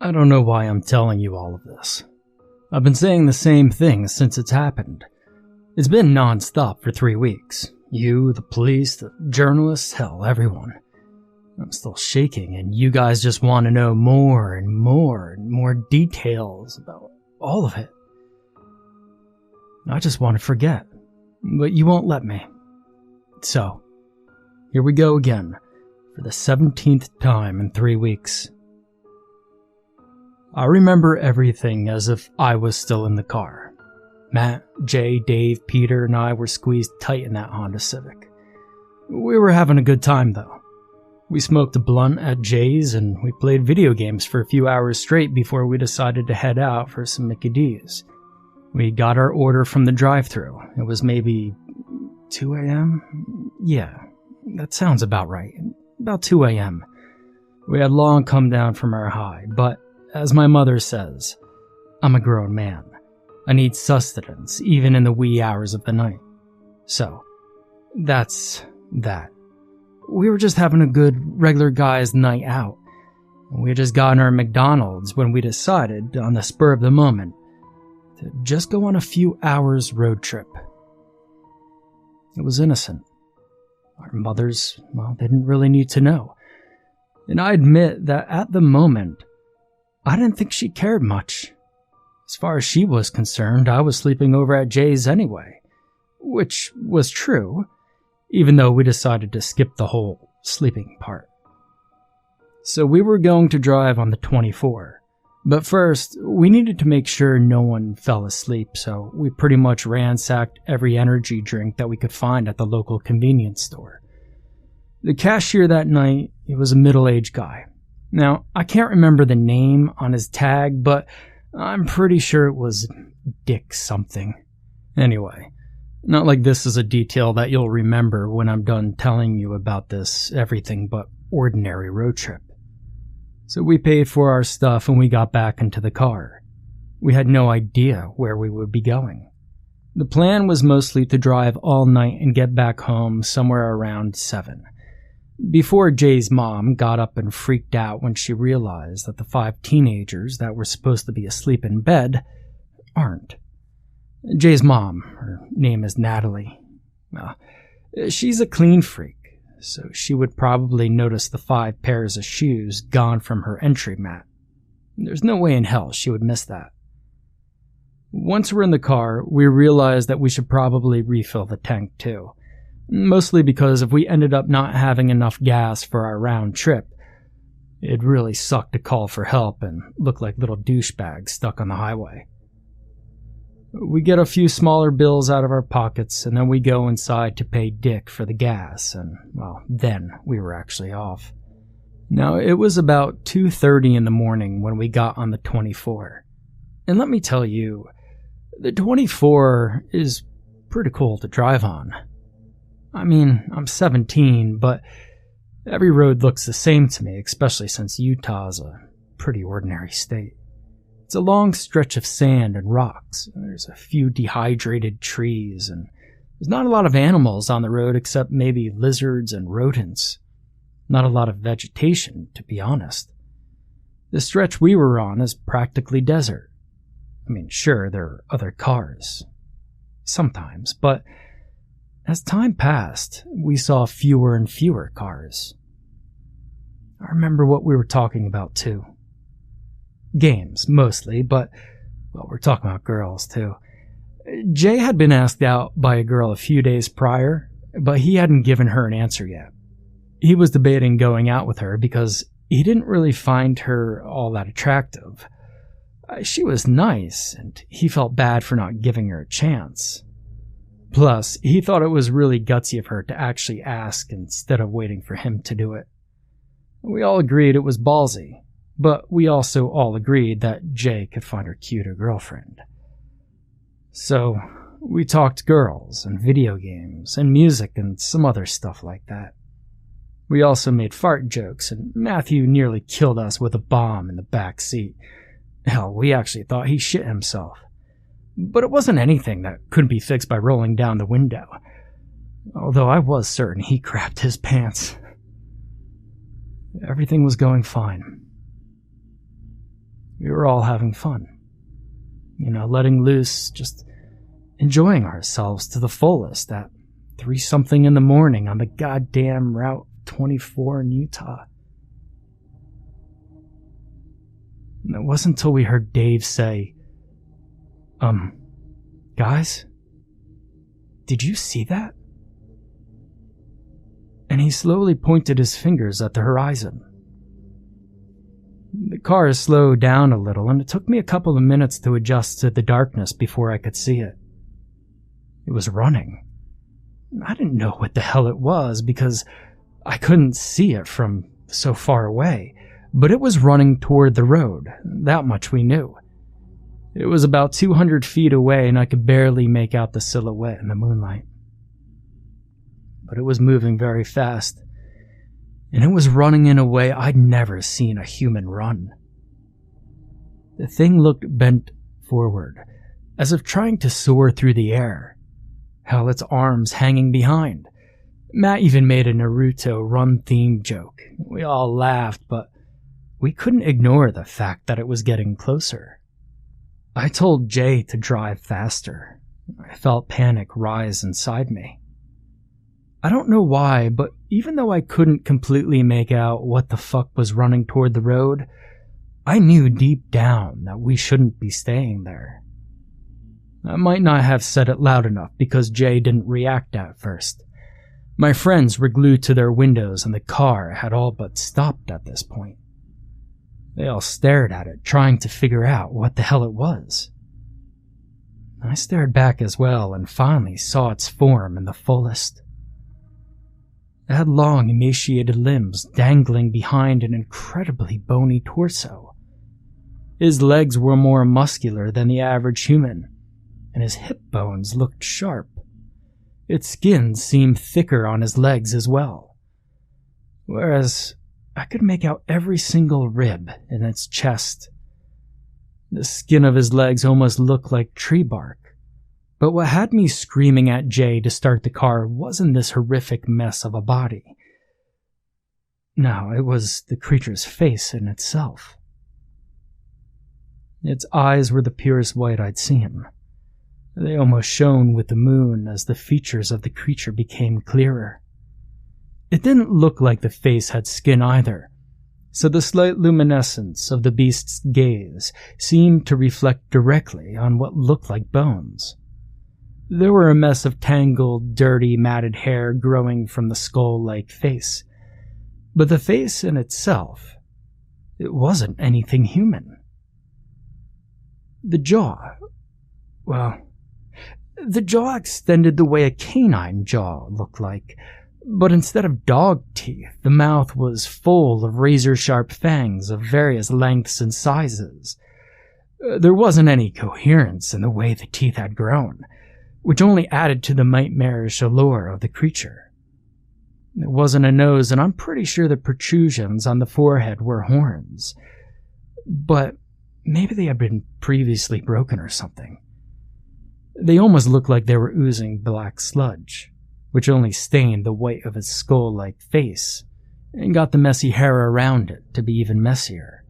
I don't know why I'm telling you all of this. I've been saying the same thing since it's happened. It's been non-stop for 3 weeks. You, the police, the journalists, hell, everyone. I'm still shaking, and you guys just want to know more and more and more details about all of it. I just want to forget, but you won't let me. So, here we go again, for the 17th time in 3 weeks. I remember everything as if I was still in the car. Matt, Jay, Dave, Peter, and I were squeezed tight in that Honda Civic. We were having a good time, though. We smoked a blunt at Jay's, and we played video games for a few hours straight before we decided to head out for some Mickey D's. We got our order from the drive-thru. It was maybe 2 a.m.? Yeah, that sounds about right. About 2 a.m. We had long come down from our high, but as my mother says, I'm a grown man. I need sustenance, even in the wee hours of the night. So, that's that. We were just having a good, regular guy's night out. We had just gotten our McDonald's when we decided, on the spur of the moment, to just go on a few hours road trip. It was innocent. Our mothers, well, they didn't really need to know. And I admit that at the moment, I didn't think she cared much. As far as she was concerned, I was sleeping over at Jay's anyway. Which was true, even though we decided to skip the whole sleeping part. So we were going to drive on the 24. But first, we needed to make sure no one fell asleep, so we pretty much ransacked every energy drink that we could find at the local convenience store. The cashier that night, he was a middle-aged guy. Now, I can't remember the name on his tag, but I'm pretty sure it was Dick something. Anyway, not like this is a detail that you'll remember when I'm done telling you about this everything but ordinary road trip. So we paid for our stuff and we got back into the car. We had no idea where we would be going. The plan was mostly to drive all night and get back home somewhere around 7. Before Jay's mom got up and freaked out when she realized that the 5 teenagers that were supposed to be asleep in bed aren't. Jay's mom, her name is Natalie. She's a clean freak, so she would probably notice the 5 pairs of shoes gone from her entry mat. There's no way in hell she would miss that. Once we're in the car, we realized that we should probably refill the tank too. Mostly because if we ended up not having enough gas for our round trip, it'd really suck to call for help and look like little douchebags stuck on the highway. We get a few smaller bills out of our pockets, and then we go inside to pay Dick for the gas, and, well, then we were actually off. Now, it was about 2:30 in the morning when we got on the 24. And let me tell you, the 24 is pretty cool to drive on. I mean, I'm 17, but every road looks the same to me, especially since Utah's a pretty ordinary state. It's a long stretch of sand and rocks, and there's a few dehydrated trees, and there's not a lot of animals on the road except maybe lizards and rodents. Not a lot of vegetation, to be honest. The stretch we were on is practically desert. I mean, sure, there are other cars. Sometimes, but as time passed, we saw fewer and fewer cars. I remember what we were talking about, too. Games, mostly, but, well, we're talking about girls, too. Jay had been asked out by a girl a few days prior, but he hadn't given her an answer yet. He was debating going out with her because he didn't really find her all that attractive. She was nice, and he felt bad for not giving her a chance. Plus, he thought it was really gutsy of her to actually ask instead of waiting for him to do it. We all agreed it was ballsy, but we also all agreed that Jay could find her cute a girlfriend. So, we talked girls and video games and music and some other stuff like that. We also made fart jokes, and Matthew nearly killed us with a bomb in the back seat. Hell, we actually thought he shit himself. But it wasn't anything that couldn't be fixed by rolling down the window. Although I was certain he crapped his pants. Everything was going fine. We were all having fun. Letting loose, just enjoying ourselves to the fullest at 3-something in the morning on the goddamn Route 24 in Utah. And it wasn't until we heard Dave say, guys, did you see that? And he slowly pointed his fingers at the horizon. The car slowed down a little, and it took me a couple of minutes to adjust to the darkness before I could see it. It was running. I didn't know what the hell it was because I couldn't see it from so far away, but it was running toward the road. That much we knew. It was about 200 feet away, and I could barely make out the silhouette in the moonlight. But it was moving very fast, and it was running in a way I'd never seen a human run. The thing looked bent forward, as if trying to soar through the air. Hell, its arms hanging behind. Matt even made a Naruto run-themed joke. We all laughed, but we couldn't ignore the fact that it was getting closer. I told Jay to drive faster. I felt panic rise inside me. I don't know why, but even though I couldn't completely make out what the fuck was running toward the road, I knew deep down that we shouldn't be staying there. I might not have said it loud enough because Jay didn't react at first. My friends were glued to their windows and the car had all but stopped at this point. They all stared at it, trying to figure out what the hell it was. I stared back as well and finally saw its form in the fullest. It had long, emaciated limbs dangling behind an incredibly bony torso. His legs were more muscular than the average human, and his hip bones looked sharp. Its skin seemed thicker on his legs as well, whereas I could make out every single rib in its chest. The skin of his legs almost looked like tree bark. But what had me screaming at Jay to start the car wasn't this horrific mess of a body. No, it was the creature's face in itself. Its eyes were the purest white I'd seen. They almost shone with the moon as the features of the creature became clearer. It didn't look like the face had skin either, so the slight luminescence of the beast's gaze seemed to reflect directly on what looked like bones. There were a mess of tangled, dirty, matted hair growing from the skull-like face. But the face in itself, it wasn't anything human. The jaw extended the way a canine jaw looked like, but instead of dog teeth, the mouth was full of razor-sharp fangs of various lengths and sizes. There wasn't any coherence in the way the teeth had grown, which only added to the nightmarish allure of the creature. There wasn't a nose, and I'm pretty sure the protrusions on the forehead were horns. But maybe they had been previously broken or something. They almost looked like they were oozing black sludge, which only stained the white of its skull-like face and got the messy hair around it to be even messier.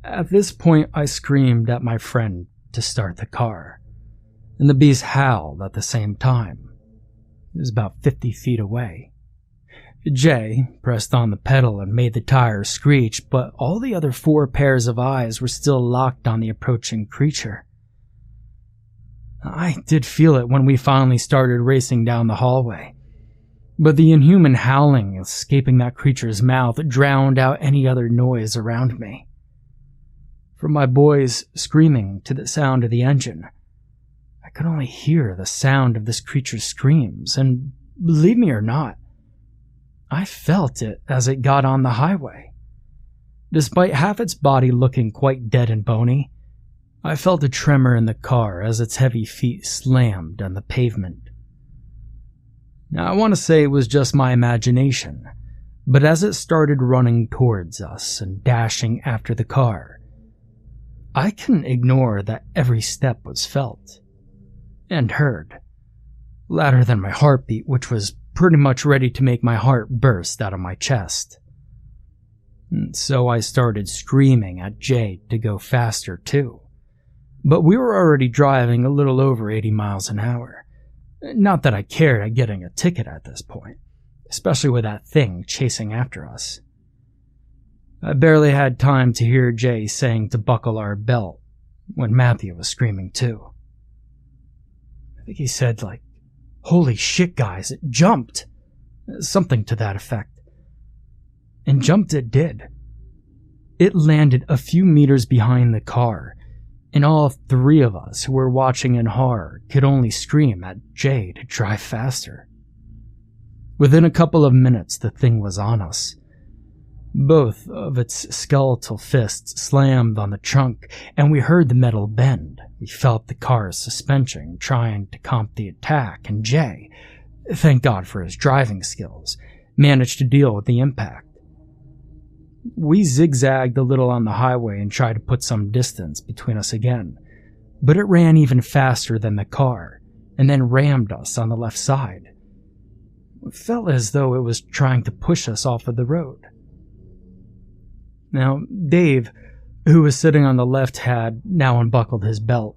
At this point, I screamed at my friend to start the car, and the beast howled at the same time. It was about 50 feet away. Jay pressed on the pedal and made the tires screech, but all the other 4 pairs of eyes were still locked on the approaching creature. I did feel it when we finally started racing down the hallway, but the inhuman howling escaping that creature's mouth drowned out any other noise around me. From my boys screaming to the sound of the engine, I could only hear the sound of this creature's screams, and believe me or not, I felt it as it got on the highway. Despite half its body looking quite dead and bony, I felt a tremor in the car as its heavy feet slammed on the pavement. Now, I want to say it was just my imagination, but as it started running towards us and dashing after the car, I couldn't ignore that every step was felt and heard, louder than my heartbeat, which was pretty much ready to make my heart burst out of my chest. And so I started screaming at Jay to go faster too. But we were already driving a little over 80 miles an hour. Not that I cared at getting a ticket at this point, especially with that thing chasing after us. I barely had time to hear Jay saying to buckle our belt when Matthew was screaming too. I think he said "Holy shit, guys, it jumped!" Something to that effect. And jumped it did. It landed a few meters behind the car, and all three of us who were watching in horror could only scream at Jay to drive faster. Within a couple of minutes, the thing was on us. Both of its skeletal fists slammed on the trunk, and we heard the metal bend. We felt the car's suspension trying to comp the attack, and Jay, thank God for his driving skills, managed to deal with the impact. We zigzagged a little on the highway and tried to put some distance between us again, but it ran even faster than the car, and then rammed us on the left side. It felt as though it was trying to push us off of the road. Now, Dave, who was sitting on the left, had now unbuckled his belt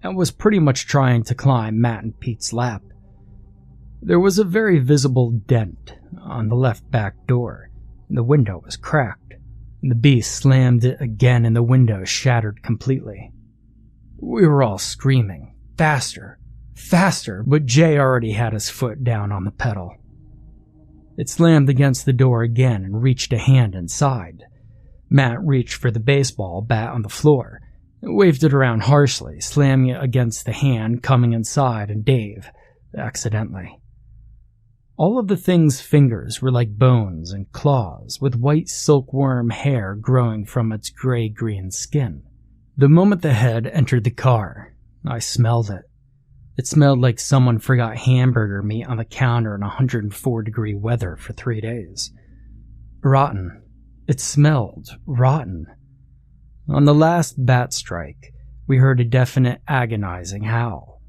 and was pretty much trying to climb Matt and Pete's lap. There was a very visible dent on the left back door, and the window was cracked. The beast slammed it again and the window shattered completely. We were all screaming, faster, faster, but Jay already had his foot down on the pedal. It slammed against the door again and reached a hand inside. Matt reached for the baseball bat on the floor, waved it around harshly, slamming it against the hand coming inside, and Dave, accidentally. All of the thing's fingers were like bones and claws, with white silkworm hair growing from its gray-green skin. The moment the head entered the car, I smelled it. It smelled like someone forgot hamburger meat on the counter in 104-degree weather for 3 days. Rotten. It smelled rotten. On the last bat strike, we heard a definite agonizing howl.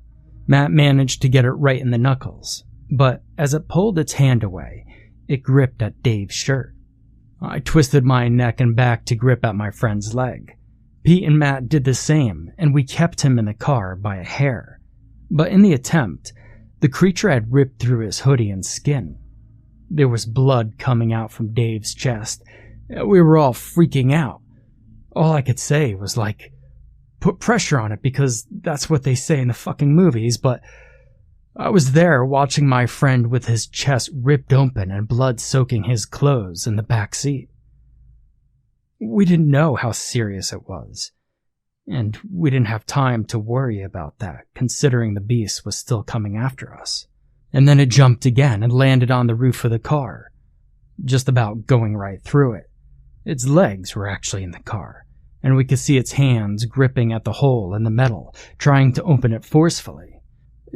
Matt managed to get it right in the knuckles, but as it pulled its hand away, it gripped at Dave's shirt. I twisted my neck and back to grip at my friend's leg. Pete and Matt did the same, and we kept him in the car by a hair. But in the attempt, the creature had ripped through his hoodie and skin. There was blood coming out from Dave's chest. We were all freaking out. All I could say was put pressure on it, because that's what they say in the fucking movies, but I was there watching my friend with his chest ripped open and blood soaking his clothes in the back seat. We didn't know how serious it was, and we didn't have time to worry about that, considering the beast was still coming after us. And then it jumped again and landed on the roof of the car, just about going right through it. Its legs were actually in the car, and we could see its hands gripping at the hole in the metal, trying to open it forcefully,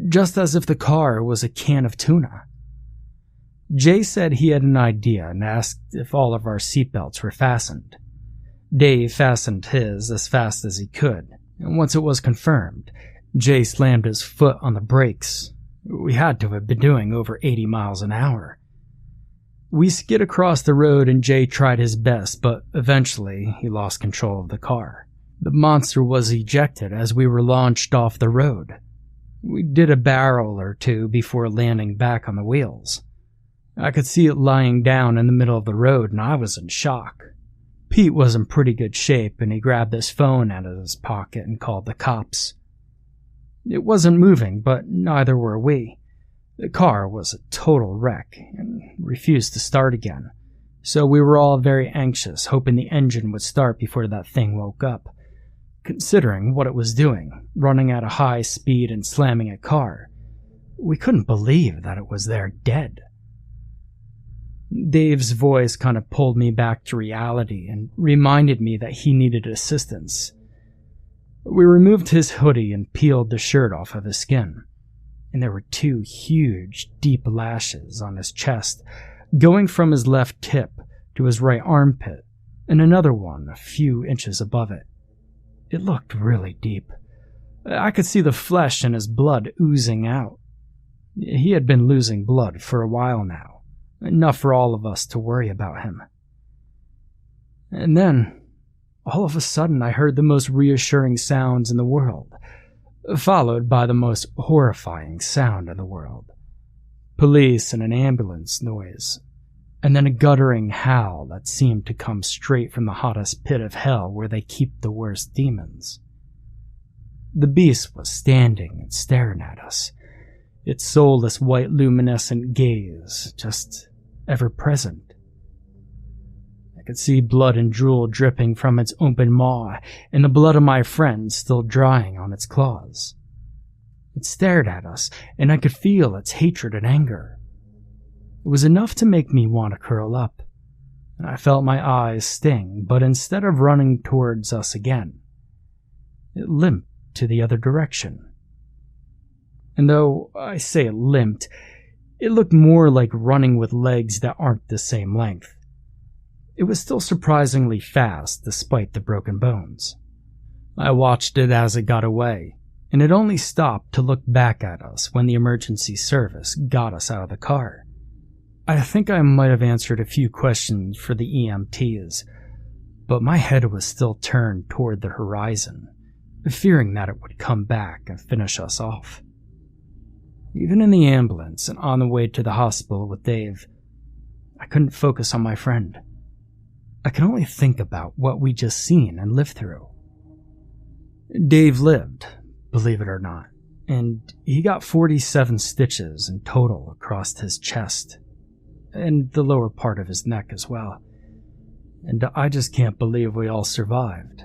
just as if the car was a can of tuna. Jay said he had an idea and asked if all of our seatbelts were fastened. Dave fastened his as fast as he could, and once it was confirmed, Jay slammed his foot on the brakes. We had to have been doing over 80 miles an hour. We skid across the road and Jay tried his best, but eventually he lost control of the car. The monster was ejected as we were launched off the road. We did a barrel or two before landing back on the wheels. I could see it lying down in the middle of the road, and I was in shock. Pete was in pretty good shape, and he grabbed his phone out of his pocket and called the cops. It wasn't moving, but neither were we. The car was a total wreck and refused to start again, so we were all very anxious, hoping the engine would start before that thing woke up. Considering what it was doing, running at a high speed and slamming a car, we couldn't believe that it was there dead. Dave's voice kind of pulled me back to reality and reminded me that he needed assistance. We removed his hoodie and peeled the shirt off of his skin, and there were 2 huge, deep lashes on his chest, going from his left tip to his right armpit, and another one a few inches above it. It looked really deep. I could see the flesh and his blood oozing out. He had been losing blood for a while now, enough for all of us to worry about him. And then, all of a sudden, I heard the most reassuring sounds in the world, followed by the most horrifying sound in the world. Police and an ambulance noise, and then a guttering howl that seemed to come straight from the hottest pit of hell where they keep the worst demons. The beast was standing and staring at us, its soulless white luminescent gaze just ever present. I could see blood and drool dripping from its open maw, and the blood of my friend still drying on its claws. It stared at us, and I could feel its hatred and anger. It was enough to make me want to curl up, and I felt my eyes sting, but instead of running towards us again, it limped to the other direction. And though I say it limped, it looked more like running with legs that aren't the same length. It was still surprisingly fast despite the broken bones. I watched it as it got away, and it only stopped to look back at us when the emergency service got us out of the car. I think I might have answered a few questions for the EMTs, but my head was still turned toward the horizon, fearing that it would come back and finish us off. Even in the ambulance and on the way to the hospital with Dave, I couldn't focus on my friend. I could only think about what we'd just seen and lived through. Dave lived, believe it or not, and he got 47 stitches in total across his chest, and the lower part of his neck as well. And I just can't believe we all survived.